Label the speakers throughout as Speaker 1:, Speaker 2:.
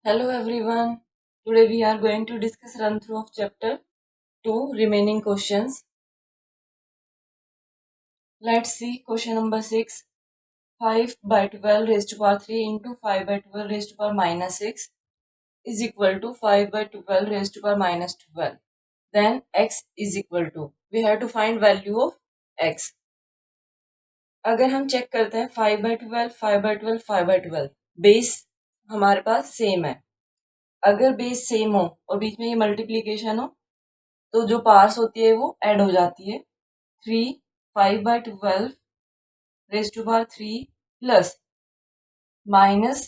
Speaker 1: Hello everyone. Today we are going to discuss run through of chapter 2 remaining questions. Let's see question number 6. 5 by 12 raised to power 3 into 5 by 12 raised to power minus 6 is equal to 5 by 12 raised to power minus 12. Then x is equal to, we have to find value of x. अगर हम check करते हैं 5 by 12, 5 by 12, 5 by 12 base हमारे पास same है. अगर base same हो और बीच में ये मल्टीप्लीकेशन हो तो जो पार्स होती है वो ऐड हो जाती है. 3 5 by 12 raise to power 3 plus minus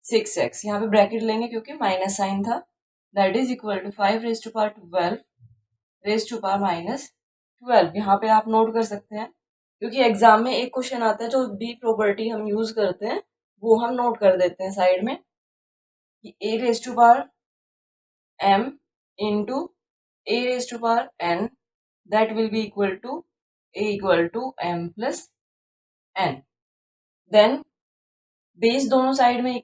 Speaker 1: 6x, यहाँ पे ब्रैकेट लेंगे क्योंकि माइनस साइन था. That is equal to 5 raise to power 12 raise to power minus 12. यहाँ पे आप नोट कर सकते हैं क्योंकि एग्जाम में एक क्वेश्चन आता है जो बी प्रॉपर्टी हम यूज करते हैं वो हम नोट कर देते हैं साइड में. a raise to power m into a raise to power n, that will be equal to a equal to m plus n. Then base दोनों साइड में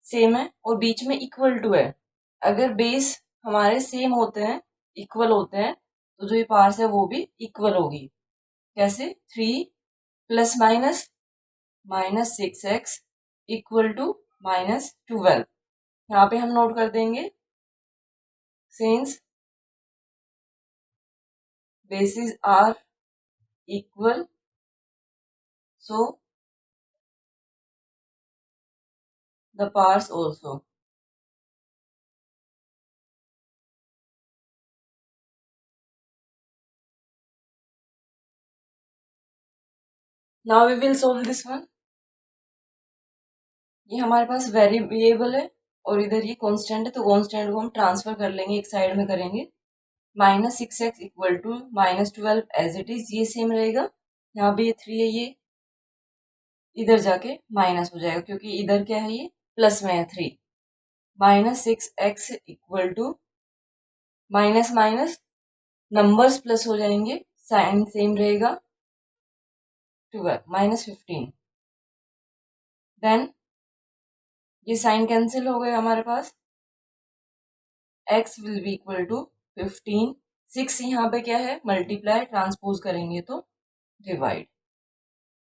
Speaker 1: सेम है और बीच में इक्वल टू है. अगर बेस हमारे सेम होते हैं, इक्वल होते हैं, तो जो ये पार्स है वो भी इक्वल होगी. कैसे? 3 plus minus minus 6x equal to minus 12. यहाँ पे हम नोट कर देंगे since bases are equal, so the parts also. Now we will solve this one. ये हमारे पास वेरिएबल है और इधर ये कांस्टेंट है, तो कांस्टेंट को हम ट्रांसफर कर लेंगे, एक साइड में करेंगे. Minus 6x equal to minus 12 as it is, ये सेम रहेगा. यहाँ पे ये 3 है, ये इधर जाके माइनस हो जाएगा क्योंकि इधर क्या है, ये प्लस में है 3. Minus 6x equal to minus minus numbers plus हो जाएंगे, साइन सेम रहेगा, 12 माइनस 15. देन ये साइन कैंसिल हो गए हमारे पास. x will be equal to 15. 6 यहाँ पे क्या है, मल्टीप्लाई, ट्रांसपोज करेंगे तो डिवाइड.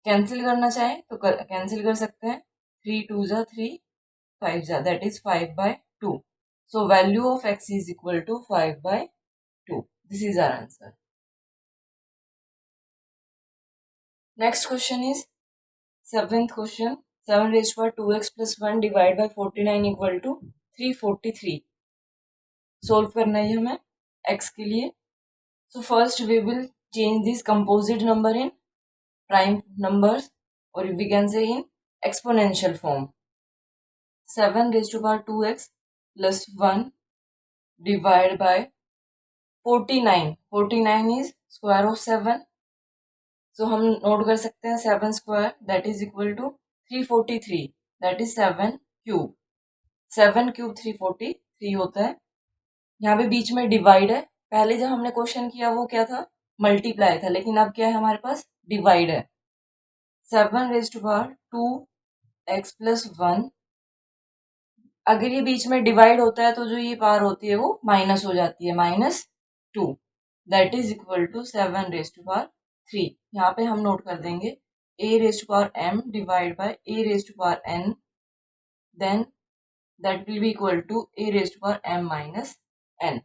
Speaker 1: कैंसिल करना चाहे तो कैंसिल कर सकते हैं. 3 2 जा 3, 5 जा, that is 5 by 2. So value of x is equal to 5 by 2. This is our answer. Next question is 7th question. 7 raised to power 2x plus 1 divided by 49 equal to 343. Solve करना है हमें x के लिए. So first we will change this composite number in prime numbers और we can say in exponential form. 7 raised to power 2x plus 1 divided by 49. 49 is square of 7. So हम note कर सकते हैं 7 square that is equal to 343, that is 7 cube. 7 cube 343 होता है. यहाँ पे बीच में डिवाइड है. पहले जब हमने क्वेश्चन किया वो क्या था, मल्टीप्लाई था, लेकिन अब क्या है हमारे पास, डिवाइड है. 7 raise to power 2x plus 1. अगर ये बीच में डिवाइड होता है तो जो ये पावर होती है वो माइनस हो जाती है, minus 2, that is equal to 7 raise to power 3. यहाँ पे हम नोट कर देंगे a raise to power m divide by a raise to power n, then that will be equal to a raised to power m minus n.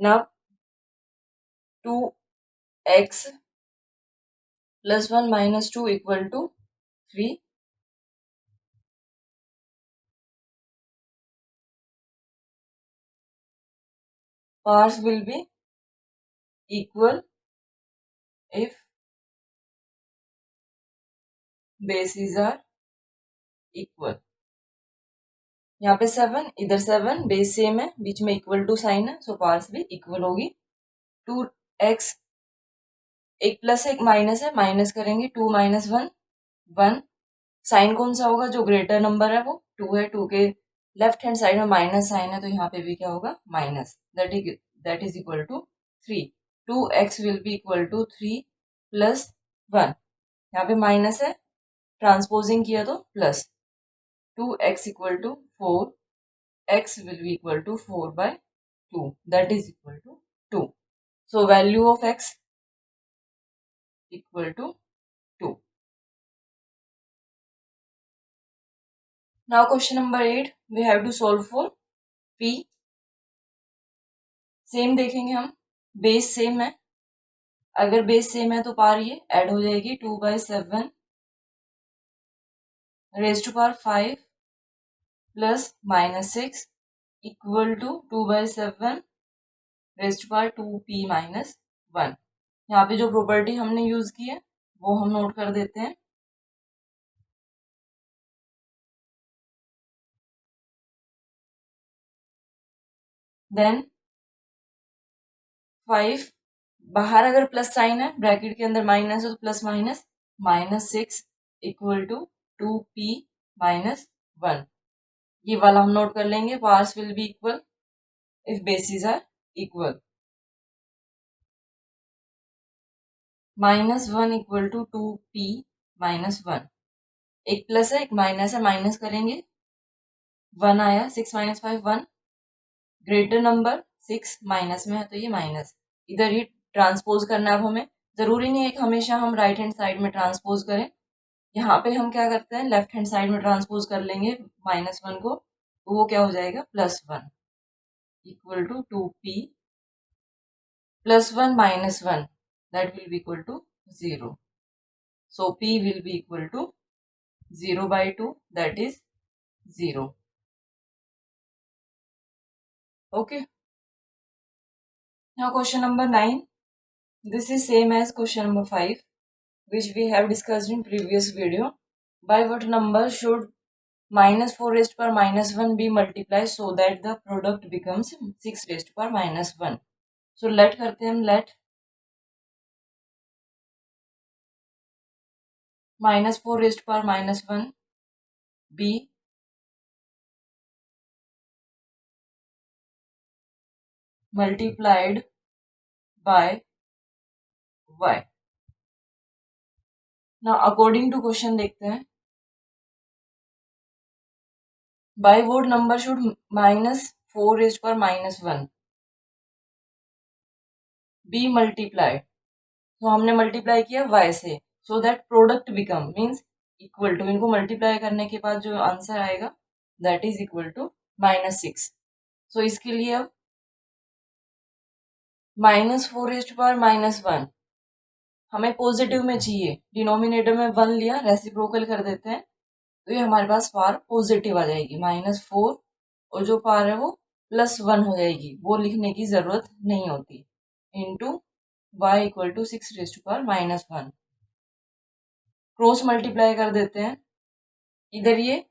Speaker 1: Now 2x plus 1 minus 2 equal to 3. Parts will be equal if bases are equal. यहाँ पे 7, इधर 7, base same है, बीच में equal to sign है, सो parts भी equal होगी. 2x, एक plus है एक माइनस है, माइनस करेंगे 2 माइनस 1 1. साइन कौन सा होगा, जो ग्रेटर नंबर है वो 2 है, 2 के लेफ्ट हैंड साइड में माइनस साइन है, तो यहाँ पे भी क्या होगा, minus. That is equal to 3. 2x will be equal to 3 plus 1. यहाँ पे माइनस है, ट्रांसपोजिंग किया तो plus. 2x equal to 4 x will be equal to 4 by 2, that is equal to 2. So value of x equal to 2. Now question number 8, we have to solve for p. Same देखेंगे हम, base same है, अगर base same है तो पार ये add हो जाएगी 2/7 raise to power 5 plus -6 equal to 2/7 raise to power 2p minus 1. यहाँ पे जो प्रॉपर्टी हमने यूज की है वो हम नोट कर देते हैं. देन 5 बाहर अगर प्लस साइन है, ब्रैकेट के अंदर माइनस है तो plus minus, -6 equal to 2p minus 1. ये वाला हम नोट कर लेंगे. Parts will be equal if basis are equal. -1 equal to 2p minus 1. एक प्लस है एक माइनस है, माइनस करेंगे 1 आया, 6 माइनस 5 1. ग्रेटर नंबर 6 माइनस में है तो ये माइनस, इधर ही ट्रांसपोज करना है अब हमें. जरूरी नहीं है कि हमेशा हम राइट हैंड साइड में ट्रांसपोज करें. यहाँ पे हम क्या करते हैं, लेफ्ट हैंड साइड में ट्रांसपोज कर लेंगे -1 को, तो वो क्या हो जाएगा +1 equal to 2p +1 -1 that will be equal to 0. So p will be equal to 0/2, that is 0. Okay. Now question number 9. This is same as question number 5, which we have discussed in previous video. By what number should -4 raised to power -1 be multiplied so that the product becomes 6 raised to power -1. So let करते हैं हम, let -4 raised to power -1 be multiplied by y. Now according to question देखते हैं, by what number should -4 raised to power -1 be multiplied. तो हमने multiply किया y से, so that product become means equal to, इनको मल्टीप्लाई करने के बाद जो आंसर आएगा that is equal to -6. So इसके लिए अब -4 raised to power -1 हमें पॉजिटिव में चाहिए, डिनोमिनेटर में 1 लिया, रेसिप्रोकल कर देते हैं तो ये हमारे पास पावर पॉजिटिव आ जाएगी. -4 और जो पावर है वो +1 हो जाएगी, वो लिखने की जरूरत नहीं होती. Into y equal to 6 raised to power -1. Cross multiply कर देते हैं, इधर ये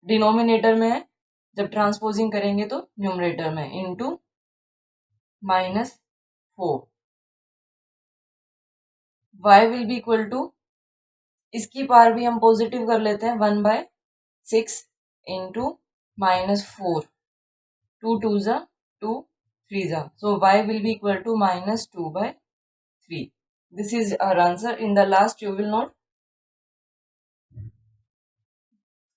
Speaker 1: डिनोमिनेटर में है, जब ट्रांसपोजिंग करेंगे तो न्यूमरेटर में, into -4. y will be equal to, इसकी पावर भी हम पॉजिटिव कर लेते हैं, 1/6 इंटू -4. 2 2 ज़ा 2 3 ज़ा, so y will be equal to -2/3. This is our answer. In the last you will note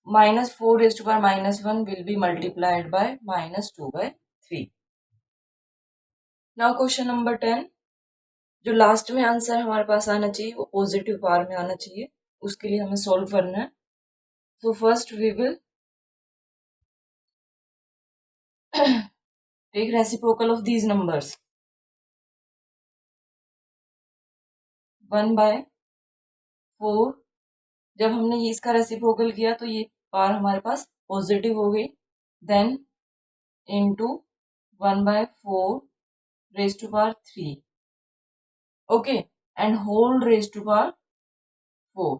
Speaker 1: -4 raised to power -1 will be multiplied by -2/3. Now question number 10. जो last में आंसर हमारे पास आना चाहिए वो पॉजिटिव पावर में आना चाहिए, उसके लिए हमें सॉल्व करना है. तो first we will take reciprocal of these numbers. 1/4, जब हमने ये इसका रेसिप्रोकल किया तो ये पावर हमारे पास पॉजिटिव हो गई. Then into 1/4 raised to power 3. Okay, and whole raised to power 4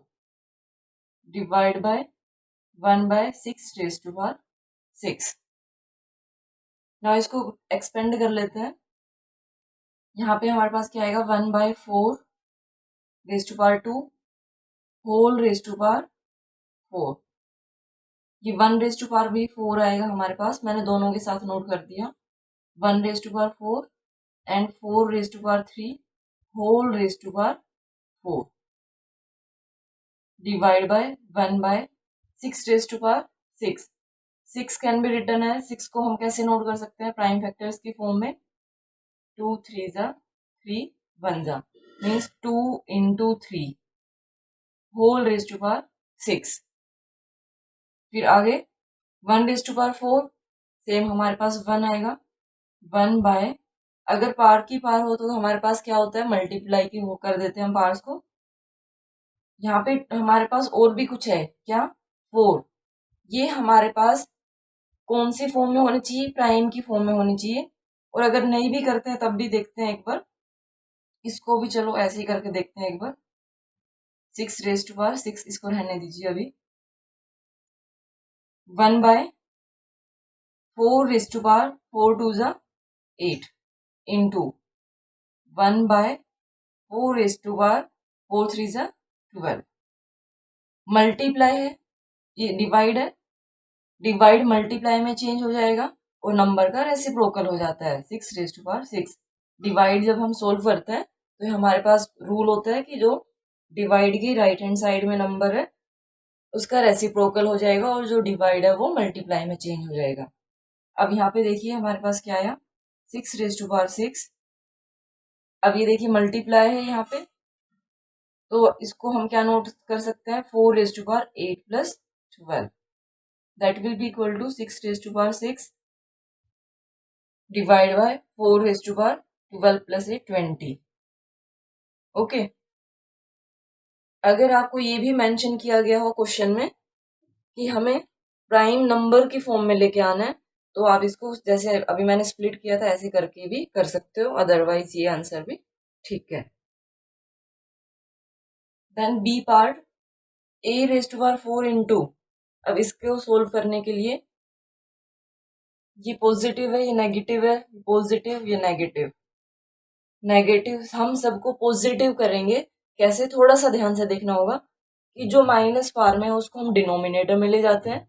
Speaker 1: divide by 1/6 raised to power 6. now इसको एक्सपेंड कर लेते हैं. यहाँ पे हमारे पास क्या आएगा, 1/4 raised to power 2 whole raised to power 4. ये 1 raised to power भी 4 आएगा हमारे पास, मैंने दोनों के साथ नोट कर दिया. 1 raised to power 4 and 4 raised to power 3 whole raised to power 4 divide by 1/6 raised to power 6. 6 can be written है, 6 को हम कैसे नोट कर सकते हैं प्राइम फैक्टर्स की फॉर्म में, 2 3 जा 3 1 जा, means 2 into 3 whole raise to power 6। फिर आगे 1 रेज टू पावर 4, सेम हमारे पास 1 आएगा, 1 बाय, अगर पावर की पावर हो तो हमारे पास क्या होता है, मल्टीप्लाई की वो कर देते हैं हम पावर्स को। यहाँ पे हमारे पास और भी कुछ है क्या, 4, ये हमारे पास कौन सी फॉर्म में होनी चाहिए, प्राइम की फॉर्म में होनी चाहिए। और अगर नहीं भी करते हैं तब भी देखते हैं एक बार, इसको भी चलो ऐसे ही करके देखते हैं एक बार। 6 रेज टू पावर 6, इसको रहने दीजिए अभी, 1 बाय 4 रेज टू पावर 4 2 जा 8 into 1 by 4 raise to power 4 3 जा 12। मल्टीप्लाई है, ये डिवाइड है, डिवाइड मल्टीप्लाई में चेंज हो जाएगा और नंबर का रेसिप्रोकल हो जाता है, 6 रेज टू पावर 6। डिवाइड जब हम सोल्व करते हैं तो हमारे पास रूल होता है कि जो डिवाइड की राइट हैंड साइड में नंबर है उसका रेसिप्रोकल हो जाएगा और जो डिवाइड है वो मल्टीप्लाई में चेंज हो जाएगा। अब यहाँ पे देखिए हमारे पास क्या आया, 6 रेज टू पावर 6। अब ये देखिए मल्टीप्लाई है यहाँ पे, तो इसको हम क्या नोट कर सकते हैं, 4 raise to power 8 plus 12, that will be equal to 6 raise to power 6 divide by 4 raise to power 12 plus 8 20। Okay, अगर आपको ये भी मेंशन किया गया हो क्वेश्चन में कि हमें प्राइम नंबर की फॉर्म में लेके आना है, तो आप इसको जैसे अभी मैंने स्प्लिट किया था ऐसे करके भी कर सकते हो, अदरवाइज ये आंसर भी ठीक है। Then b part, a raise to power 4 into, अब इसको सोल्व करने के लिए ये पॉजिटिव है ये नेगेटिव है, पॉजिटिव ये नेगेटिव, नेगेटिव हम सबको पॉजिटिव करेंगे। कैसे, थोड़ा सा ध्यान से देखना होगा कि जो माइनस पावर में है उसको हम डिनोमिनेटर में ले जाते हैं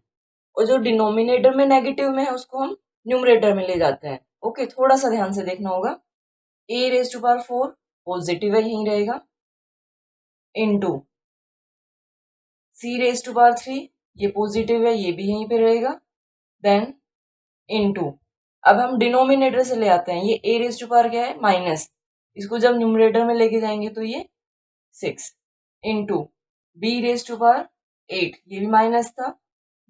Speaker 1: और जो डिनोमिनेटर में नेगेटिव में है उसको हम न्यूमरेटर में ले जाते हैं। ओके, थोड़ा सा ध्यान से देखना होगा। A raise to power 4 positive है यहीं रहेगा, into c raise to power 3 ये पॉजिटिव है ये भी यहीं पे रहेगा, देन इनटू, अब हम डिनोमिनेटर से ले आते हैं, ये ए रेज टू पावर क्या है माइनस, इसको जब न्यूमरेटर में लेके जाएंगे तो ये 6 into b raise to power 8, ये भी माइनस था,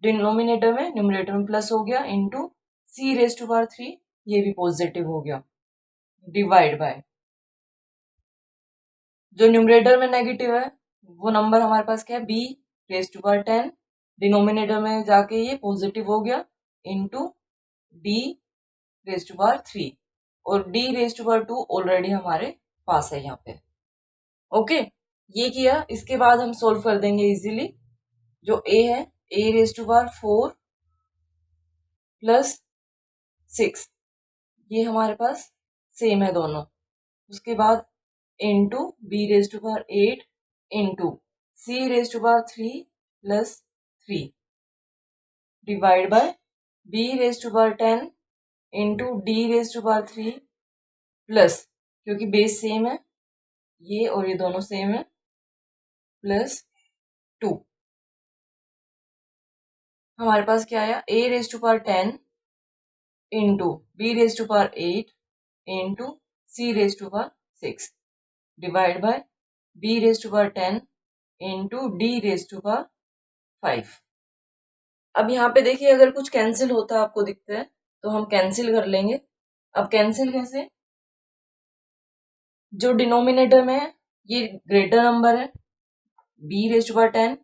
Speaker 1: डिनोमिनेटर में न्यूमरेटर में प्लस हो गया, into c raise to power 3 ये भी पॉजिटिव हो गया, डिवाइड बाय जो न्यूमरेटर में नेगेटिव है वो नंबर हमारे पास क्या है, b raise to power 10, denominator में जाके ये पॉजिटिव हो गया, into d raise to power 3 और d raise to power 2 already हमारे पास है यहाँ पे। ओके, ये किया, इसके बाद हम सोल्व कर देंगे इजीली। जो ए है, a raise to power 4 plus 6, ये हमारे पास सेम है दोनों, उसके बाद into b raise to power 8 into c raise to power 3 plus 3 divide by b raise to power 10 into d raise to power 3 plus, क्योंकि बेस सेम है ये और ये दोनों सेम है, प्लस 2। हमारे पास क्या आया, a raise to power 10 into b raise to power 8 into c raise to power 6 divide by b raise to power 10 into d raise to power 5। अब यहाँ पे देखिए अगर कुछ कैंसिल होता आपको दिखता है तो हम कैंसिल कर लेंगे। अब कैंसिल कैसे, जो डिनोमिनेटर में है ये ग्रेटर नंबर है बी रेज टू पावर 10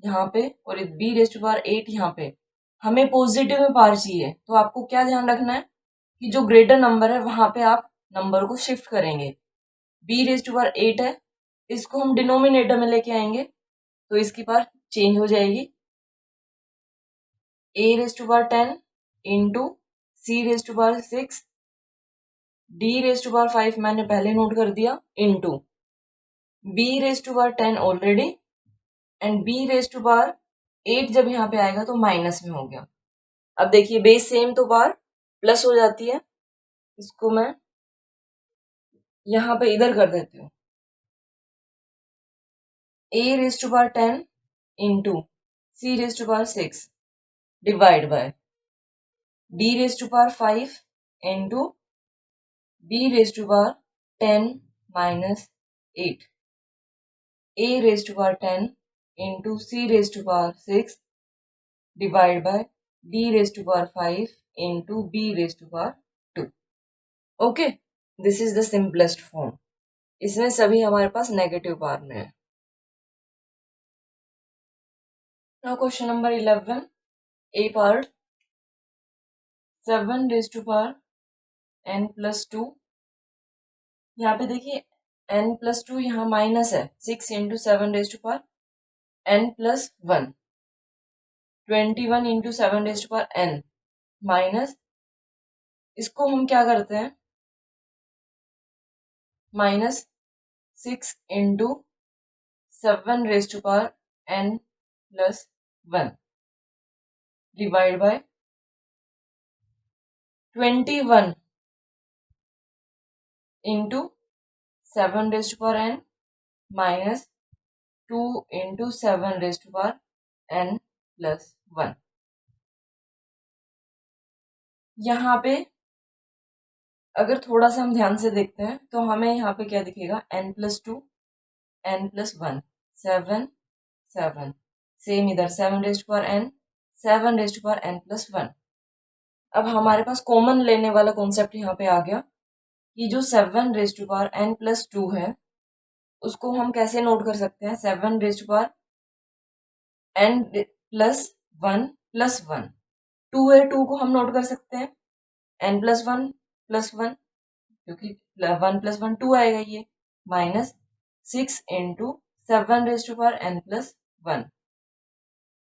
Speaker 1: यहाँ पे और बी रेज टू पावर 8 यहाँ पे, हमें पॉजिटिव में पावर चाहिए, तो आपको क्या ध्यान रखना है कि जो ग्रेटर नंबर है वहां पे आप नंबर को शिफ्ट करेंगे। बी रेज टू पावर 8 है, इसको हम डिनोमिनेटर में लेके आएंगे तो इसकी पावर चेंज हो जाएगी, a raise to power 10 into c raise to power 6 d raise to power 5 मैंने पहले नोट कर दिया, into b raise to power 10 already and b raise to power 8 जब यहाँ पे आएगा तो माइनस में हो गया। अब देखिए बेस सेम तो पावर प्लस हो जाती है, इसको मैं यहाँ पे इधर कर देती हूँ, a raise to power 10 into c raise to power 6 divide by d raise to power 5 into b raise to power 10 minus 8, a raise to power 10 into c raise to power 6 divide by d raise to power 5 into b raise to power 2. Okay, this is the simplest form. इसमें सभी हमारे पास negative power में है. Now question number 11, a part. 7 raise to power n plus 2. यहाँ पे देखिए n plus 2 यहाँ माइनस है. 6 into 7 raise to power n plus 1. 21 into 7 raise to power n minus, इसको हम क्या करते हैं, minus 6 into 7 raise to power n plus 1 divide by 21 into 7 raise to power n minus 2 into 7 raise to power n plus 1. यहाँ पे अगर थोड़ा सा हम ध्यान से देखते हैं तो हमें यहाँ पे क्या दिखेगा, n plus 2 n plus 1 7 7, same इधर 7 raise to power n 7 raise to power n plus 1. अब हमारे पास कॉमन लेने वाला कॉन्सेप्ट यहाँ पे आ गया कि जो 7 raise to power n plus 2 है उसको हम कैसे नोट कर सकते हैं, 7 raise to power n plus 1 plus 1. 2 है, 2 को हम नोट कर सकते हैं n प्लस 1 प्लस 1, क्योंकि 1 प्लस 1 2 आएगा ये, minus 6 into 7 raise to power n plus 1.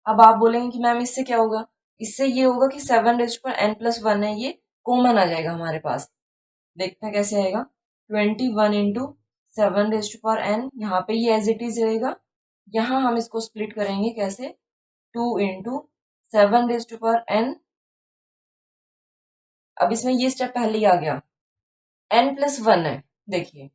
Speaker 1: अब आप बोलेंगे कि मैम इससे क्या होगा, इससे ये होगा कि 7 raise to power n plus 1 है, ये कॉमन आ जाएगा हमारे पास. देखते हैं कैसे आएगा. 21 into 7 raise to power n, यहाँ पे ये एज इट इज रहेगा. यहाँ हम इसको स्प्लिट करेंगे कैसे, 2 into 7 raise to power n. अब इसमें ये स्टेप पहले ही आ गया, n प्लस 1 है. देखिए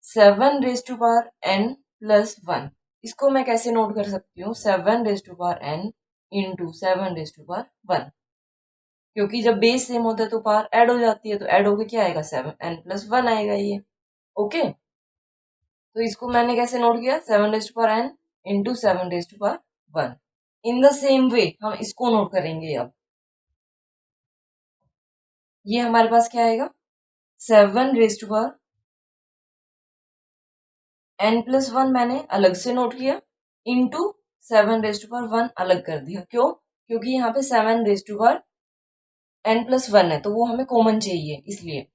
Speaker 1: 7 raise to power n plus 1, इसको मैं कैसे नोट कर सकती हूँ, 7 raise to power n into 7 raise to power 1, क्योंकि जब बेस सेम होता है तो पावर ऐड हो जाती है, तो ऐड होके क्या आएगा, 7 n प्लस 1 आएगा ये. ओके, तो इसको मैंने कैसे नोट किया, 7 raise to power n into 7 raise to power 1. In the same way हम इसको नोट करेंगे. अब ये हमारे पास क्या आएगा, 7 raise to power n plus 1 मैंने अलग से नोट किया, इंटू 7 रेज टू पावर 1 अलग कर दिया. क्यों, क्योंकि यहाँ पे 7 raise to power n plus 1 है तो वो हमें कॉमन चाहिए, इसलिए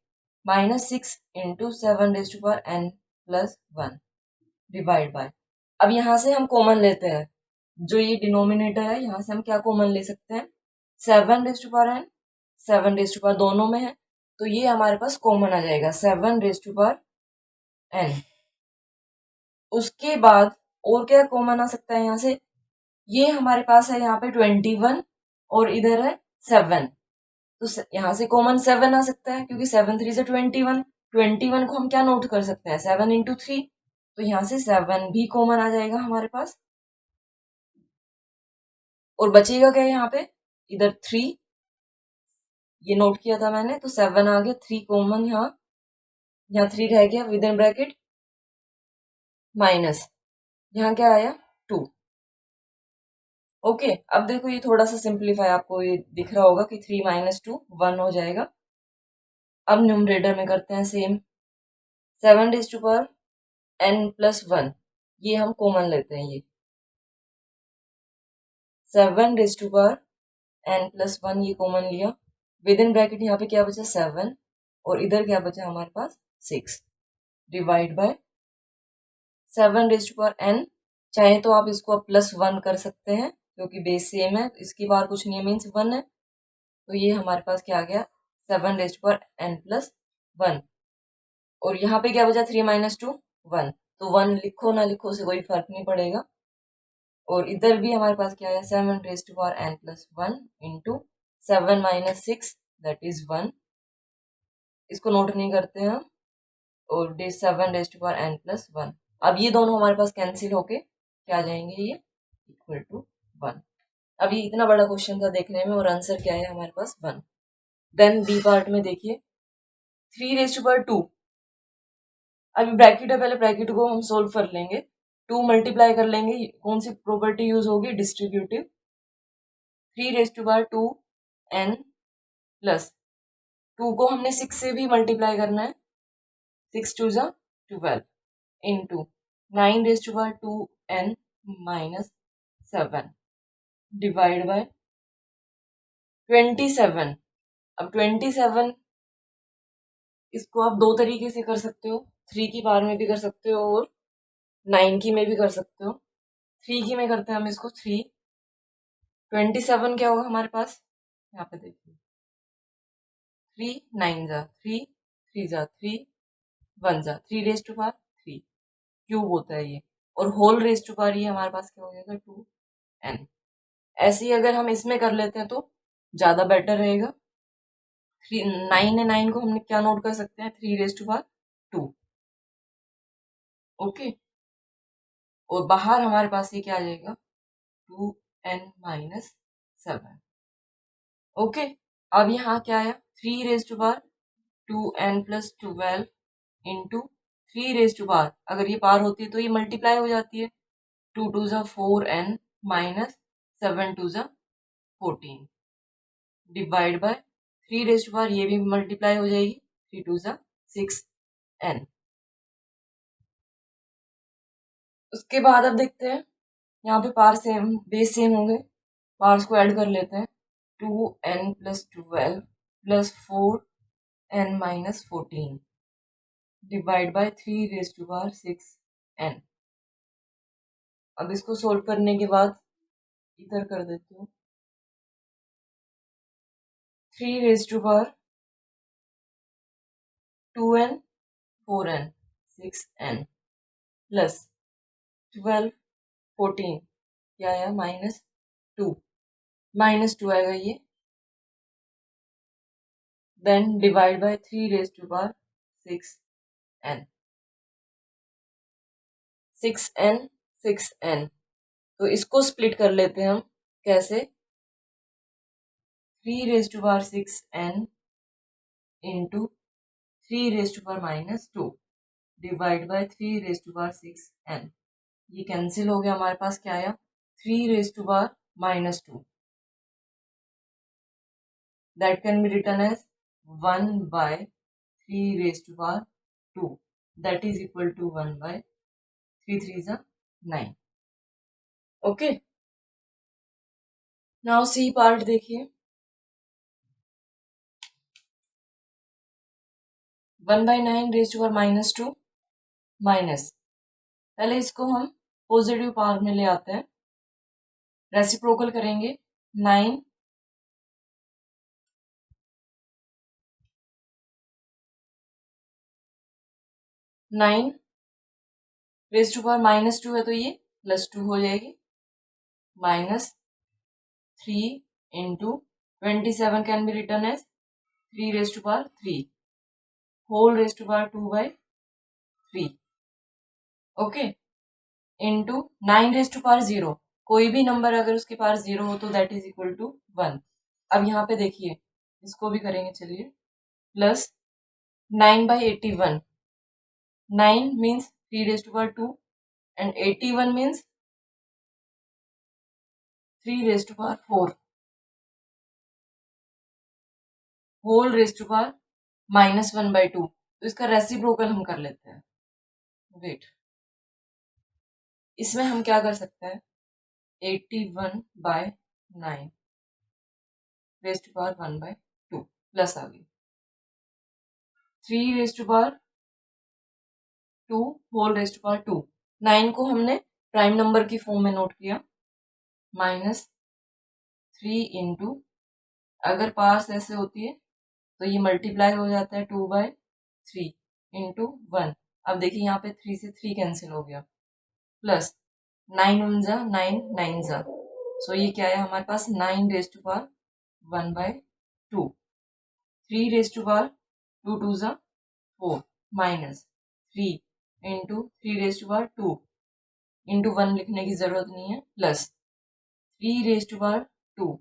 Speaker 1: minus 6 into 7 raise to power n plus 1 divide by. अब यहाँ से हम कॉमन लेते हैं, जो ये डिनोमिनेटर है यहाँ से हम क्या कॉमन ले सकते हैं, 7 raise to power n, 7 raise to power दोनों में है तो ये हमारे पास कॉमन आ जाएगा 7 रेज टू पावर n. उसके बाद और क्या कॉमन आ सकता है यहाँ से, ये हमारे पास है यहाँ पे 21 और इधर है 7, तो यहाँ से कॉमन 7 आ सकता है, क्योंकि 7 3 से 21. 21 को हम क्या नोट कर सकते हैं, 7 इंटू 3, तो यहाँ से 7 भी कॉमन आ जाएगा हमारे पास. और बचेगा क्या यहाँ पे, इधर 3, ये नोट किया था मैंने, तो 7 आ गया, 3 कॉमन यहाँ 3 रह गया विद इन ब्रैकेट, माइनस यहाँ क्या आया 2. ओके, अब देखो ये थोड़ा सा सिंप्लीफाई, आपको ये दिख रहा होगा कि 3 माइनस 2 1 हो जाएगा. अब न्यूमरेटर में करते हैं same, 7 raise to power n plus 1, ये हम कॉमन लेते हैं, ये 7 raise to power n plus 1 ये कॉमन लिया, विद इन ब्रैकेट यहाँ पे क्या बचा 7 और इधर क्या बचा हमारे पास 6 divide by 7 raise to power n. चाहे तो आप इसको प्लस 1 कर सकते हैं क्योंकि बेस सेम है, इसकी बार कुछ नहीं है, मीन्स 1 है, तो ये हमारे पास क्या आ गया 7 raise to power n plus 1. और यहाँ पे क्या बचा 3 माइनस 2 1, तो 1 लिखो ना लिखो से कोई फर्क नहीं पड़ेगा. और इधर भी हमारे पास क्या है 7 raise to power n plus 1 into 7 minus 6 that is 1, इसको नोट नहीं करते हैं. और 7 raise to power n plus 1, अब ये दोनों हमारे पास कैंसिल होके क्या आ जाएंगे, ये इक्वल टू 1. अब ये इतना बड़ा क्वेश्चन था देखने में और आंसर क्या है हमारे पास 1. देन बी पार्ट में देखिए 3^2, अभी ब्रैकेट है, पहले ब्रैकेट को हम सोल्व कर लेंगे। 2 मल्टीप्लाई कर लेंगे, कौन सी प्रॉपर्टी यूज होगी, डिस्ट्रीब्यूटिव। 3^2 n प्लस 2 को हमने 6 से भी मल्टीप्लाई करना है, 6×2 = 12 into 9^2 n minus 7 divide by 27। अब 27 इसको आप दो तरीके से कर सकते हो, 3 की पावर में भी कर सकते हो और 9 की में भी कर सकते हो। 3 की में करते हैं हम इसको, 3 27 क्या होगा हमारे पास, यहाँ पे देखिए 3 9 जा 3 3 जा 3 1 जा 3^3 क्यूब होता है ये, और होल रेज टू पावर ये हमारे पास क्या हो जाएगा 2n। ऐसे ही अगर हम इसमें कर लेते हैं तो ज्यादा बेटर रहेगा। 9 को हमने क्या नोट कर सकते हैं, 3^2। ओके, और बाहर हमारे पास ये क्या आ जाएगा 2n माइनस 7। ओके, अब यहाँ क्या आया 3^2n + 12 इंटू 3^, अगर ये पार होती है तो ये मल्टीप्लाई हो जाती है, 2 2 = 4n माइनस 7 2 = 14 डिवाइड बाय 3^, ये भी मल्टीप्लाई हो जाएगी, 3 2 = 6n। उसके बाद अब देखते हैं, यहाँ पे पार सेम, बेस सेम हो गए, पार्स को ऐड कर लेते हैं, 2n + 12 + 4n minus 14 divide by 3^6n। अब इसको सोल्व करने के बाद इधर कर देती हूँ, 3^2n 4n 6n प्लस 12 14 क्या आया -2 आएगा ये, then divide by 3^6n 6n तो इसको स्प्लिट कर लेते हैं हम, कैसे 3^6n into 3^-2 divide by 3^6n। ये कैंसिल हो गया, हमारे पास क्या आया 3^-2 that can be written as 1/3^2 that is equal to 1/3 3 = 9। Okay, now c part देखिए, 1/9^-2 माइनस, पहले इसको हम पॉजिटिव पावर में ले आते हैं, रेसिप्रोकल करेंगे, 9 9^-2 है तो ये +2 हो जाएगी, -3 into 27 can be written as 3^3 whole (2/3) okay, into 9^0, कोई भी नंबर अगर उसके पास 0 हो तो दैट इज इक्वल टू 1। अब यहाँ पे देखिए, इसको भी करेंगे, चलिए, plus 9/81, 9 means 3^2 and 81 means 3^4 whole (-1/2), तो इसका रेसिप्रोकल हम कर लेते हैं। वेट, इसमें हम क्या कर सकते हैं, 81/9 (1/2) प्लस आ गई 3^2 होल (2). 9 को हमने प्राइम नंबर की फॉर्म में नोट किया, -3 इंटू, अगर पास ऐसे होती है तो ये मल्टीप्लाई हो जाता है 2/3 इंटू 1। अब देखिए यहाँ पे 3 से 3 कैंसिल हो गया, प्लस 9 1 जा 9 9 जा, सो ये क्या है हमारे पास 9^1/2, 3^2 2 जा 4 माइनस 3 इंटू 3^2 इंटू 1 लिखने की जरूरत नहीं है, plus 3^2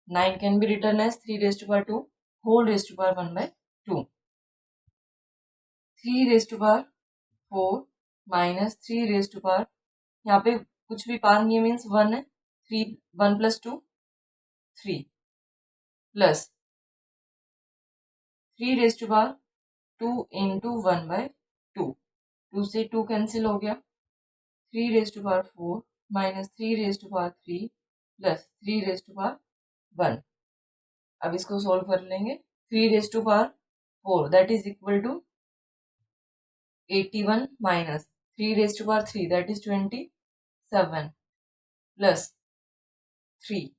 Speaker 1: 9 can be written as 3^2 whole raise to power 1/2, 3 raise to power 4 minus 3 raise to power, यहाँ पे कुछ भी पावर नहीं है मीन्स 1 है, 3 1 + 2 3 plus 3 raise to power 2 into 1/2, 2 से 2 कैंसिल हो गया, 3 raise to power 4 minus 3 raise to power 3 plus 3 raise to power 1। अब इसको सोल्व कर लेंगे। 3 raise to power 4 that is equal to 81 minus 3 raise to power 3 that is 27 plus 3,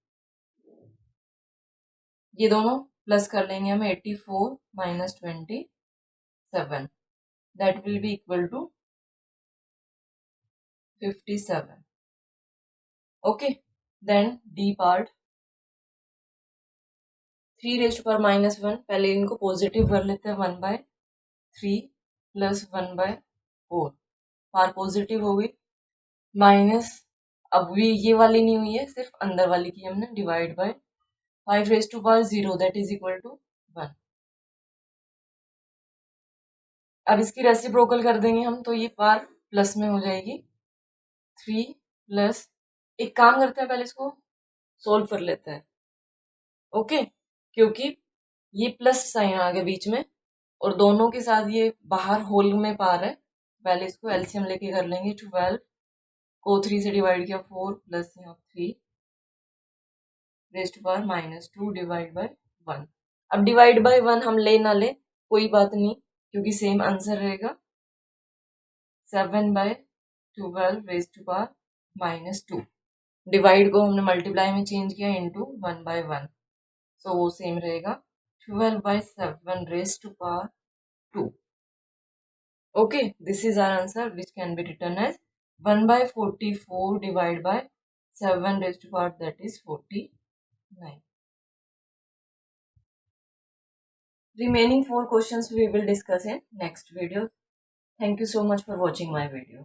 Speaker 1: ये दोनों plus कर लेंगे हम, 84 minus 27 that will be equal to 57। Okay, then d part, 3 raise to power -1, पहले इनको पॉजिटिव कर लेते हैं, 1/3 प्लस 1/4, पावर पॉजिटिव हो गई, माइनस अब भी ये वाली नहीं हुई है, सिर्फ अंदर वाली की हमने, divide by 5 raise to power 0 that is equal to 1। अब इसकी रेसिप्रोकल कर देंगे हम, तो ये पावर प्लस में हो जाएगी, 3 प्लस, एक काम करते हैं पहले इसको सोल्व कर लेते हैं। ओके, क्योंकि ये प्लस साइन आ गया बीच में और दोनों के साथ ये बाहर होल में पार है, पहले इसको एलसीएम लेके कर लेंगे। 12 को 3 से डिवाइड किया, 4 प्लस यहाँ 3 raise to power -2 divide by 1। अब डिवाइड बाय 1 हम ले ना ले कोई बात नहीं, क्योंकि सेम आंसर रहेगा, 7/12 रेज टू पावर -2, डिवाइड को हमने मल्टीप्लाई में चेंज किया इनटू 1/1, सो वो सेम रहेगा, 12/7 raise to power 2। Okay, this is our answer, which can be written as 1/44 divided by 7 raised to power, that is 49. Remaining 4 questions we will discuss in next video. Thank you so much for watching my video.